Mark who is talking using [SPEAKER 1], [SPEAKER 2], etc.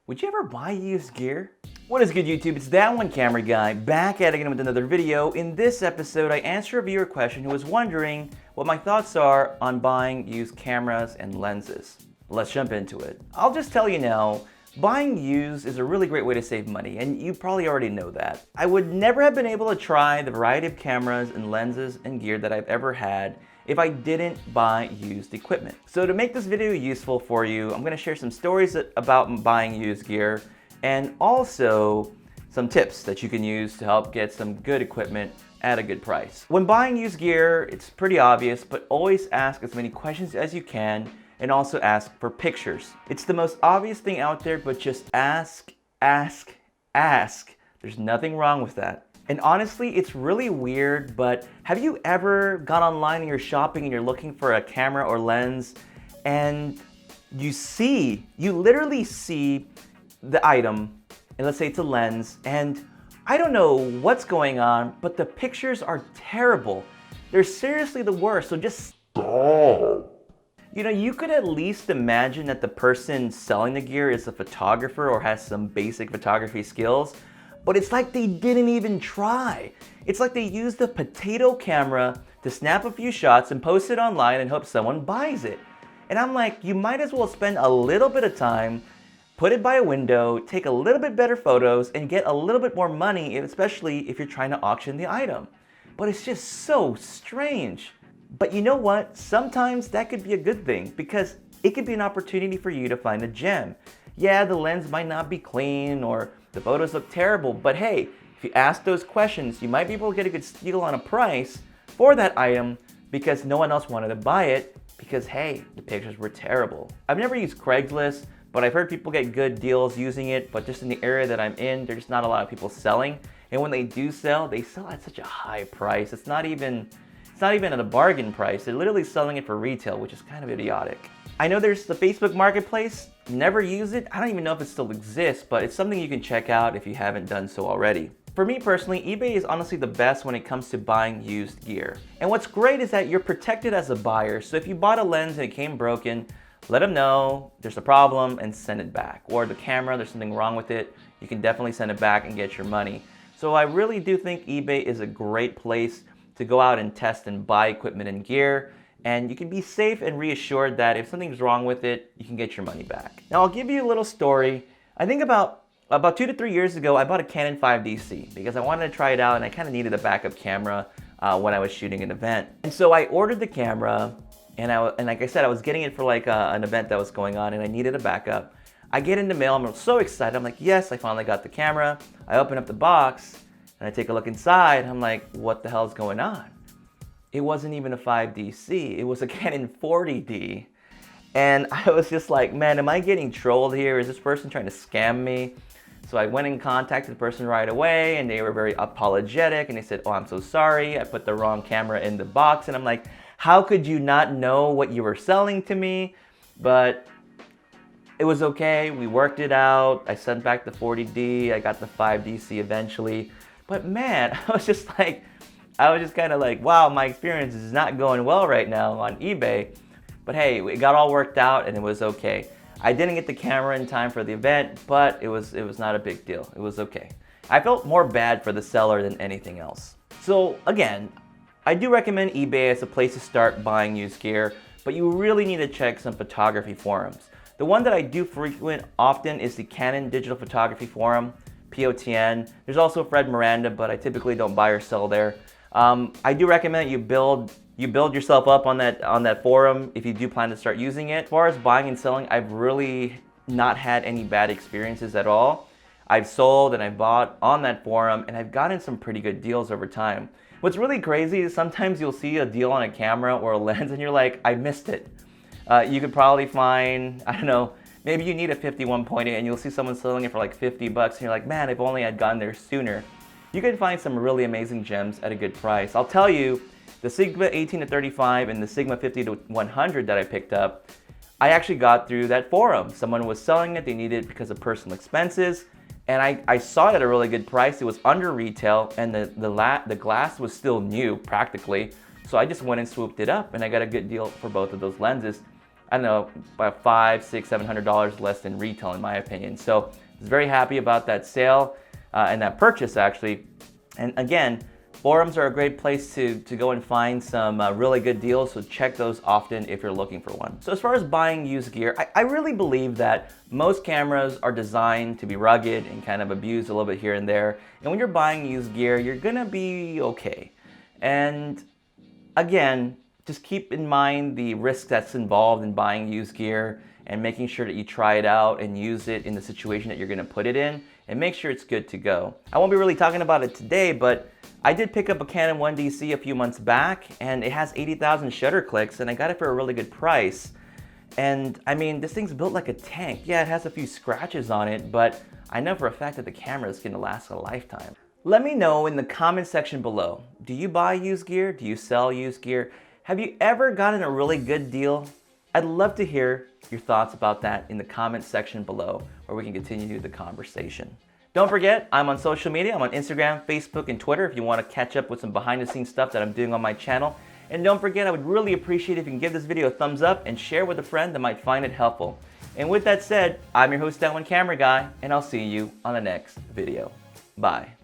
[SPEAKER 1] Would you ever buy used gear? What is good, YouTube? It's That One Camera Guy, back at it again with another video. In this episode, I answer a viewer question who was wondering what my thoughts are on buying used cameras and lenses. Let's jump into it. I'll just tell you now, buying used is a really great way to save money, and you probably already know that. I would never have been able to try the variety of cameras and lenses and gear that I've ever had if I didn't buy used equipment. So to make this video useful for you, I'm gonna share some stories about buying used gear and also some tips that you can use to help get some good equipment at a good price. When buying used gear, it's pretty obvious, but always ask as many questions as you can and also ask for pictures. It's the most obvious thing out there, but just ask, ask, ask. There's nothing wrong with that. And honestly, it's really weird, but have you ever gone online and you're shopping and you're looking for a camera or lens and you literally see the item, and let's say it's a lens, and I don't know what's going on, but the pictures are terrible. They're seriously the worst, so just stop. You know, you could at least imagine that the person selling the gear is a photographer or has some basic photography skills, but it's like they didn't even try. It's like they used the potato camera to snap a few shots and post it online and hope someone buys it. And I'm like, you might as well spend a little bit of time, put it by a window, take a little bit better photos, and get a little bit more money, especially if you're trying to auction the item. But it's just so strange. But you know what? Sometimes that could be a good thing because it could be an opportunity for you to find a gem. Yeah, the lens might not be clean or the photos look terrible, but hey, if you ask those questions, you might be able to get a good steal on a price for that item because no one else wanted to buy it because hey, the pictures were terrible. I've never used Craigslist, but I've heard people get good deals using it, but just in the area that I'm in, there's just not a lot of people selling. And when they do sell, they sell at such a high price. It's not even at a bargain price. They're literally selling it for retail, which is kind of idiotic. I know there's the Facebook Marketplace. Never use it. I don't even know if it still exists, but it's something you can check out if you haven't done so already. For me personally, eBay is honestly the best when it comes to buying used gear. And what's great is that you're protected as a buyer. So if you bought a lens and it came broken, let them know there's a problem and send it back. Or the camera, there's something wrong with it, you can definitely send it back and get your money. So I really do think eBay is a great place to go out and test and buy equipment and gear. And you can be safe and reassured that if something's wrong with it, you can get your money back. Now I'll give you a little story. I think about 2 to 3 years ago, I bought a Canon 5DC because I wanted to try it out and I kind of needed a backup camera when I was shooting an event. And so I ordered the camera and like I said, I was getting it for like an event that was going on and I needed a backup. I get in the mail, I'm so excited. I'm like, yes, I finally got the camera. I open up the box and I take a look inside. I'm like, what the hell is going on? It wasn't even a 5DC, it was a Canon 40D. And I was just like, man, am I getting trolled here? Is this person trying to scam me? So I went and contacted the person right away and they were very apologetic and they said, oh, I'm so sorry, I put the wrong camera in the box. And I'm like, how could you not know what you were selling to me? But it was okay, we worked it out. I sent back the 40D, I got the 5DC eventually. But man, I was just kind of like, wow, my experience is not going well right now on eBay. But hey, it got all worked out and it was okay. I didn't get the camera in time for the event, but it was not a big deal. It was okay. I felt more bad for the seller than anything else. So again, I do recommend eBay as a place to start buying used gear, but you really need to check some photography forums. The one that I do frequent often is the Canon Digital Photography Forum, POTN. There's also Fred Miranda, but I typically don't buy or sell there. I do recommend you build yourself up on that forum if you do plan to start using it. As far as buying and selling, I've really not had any bad experiences at all. I've sold and I've bought on that forum and I've gotten some pretty good deals over time. What's really crazy is sometimes you'll see a deal on a camera or a lens and you're like, I missed it. You could probably find, I don't know, maybe you need a 51.8 and you'll see someone selling it for like 50 bucks and you're like, man, if only I'd gone there sooner. You can find some really amazing gems at a good price. I'll tell you, the Sigma 18 to 35 and the Sigma 50 to 100 that I picked up, I actually got through that forum. Someone was selling it, they needed it because of personal expenses, and I saw it at a really good price. It was under retail, and the glass was still new, practically. So I just went and swooped it up, and I got a good deal for both of those lenses. I don't know, about $500, $600, $700 less than retail in my opinion. So I was very happy about that sale and that purchase actually. And again, forums are a great place to go and find some really good deals, so check those often if you're looking for one. So as far as buying used gear, I really believe that most cameras are designed to be rugged and kind of abused a little bit here and there. And when you're buying used gear, you're gonna be okay. And again, just keep in mind the risk that's involved in buying used gear and making sure that you try it out and use it in the situation that you're gonna put it in and make sure it's good to go. I won't be really talking about it today, but I did pick up a Canon 1DC a few months back and it has 80,000 shutter clicks and I got it for a really good price. And I mean, this thing's built like a tank. Yeah, it has a few scratches on it, but I know for a fact that the camera is gonna last a lifetime. Let me know in the comment section below. Do you buy used gear? Do you sell used gear? Have you ever gotten a really good deal? I'd love to hear your thoughts about that in the comment section below, where we can continue the conversation. Don't forget, I'm on social media. I'm on Instagram, Facebook, and Twitter if you want to catch up with some behind the scenes stuff that I'm doing on my channel. And don't forget, I would really appreciate if you can give this video a thumbs up and share with a friend that might find it helpful. And with that said, I'm your host, That One Camera Guy, and I'll see you on the next video. Bye.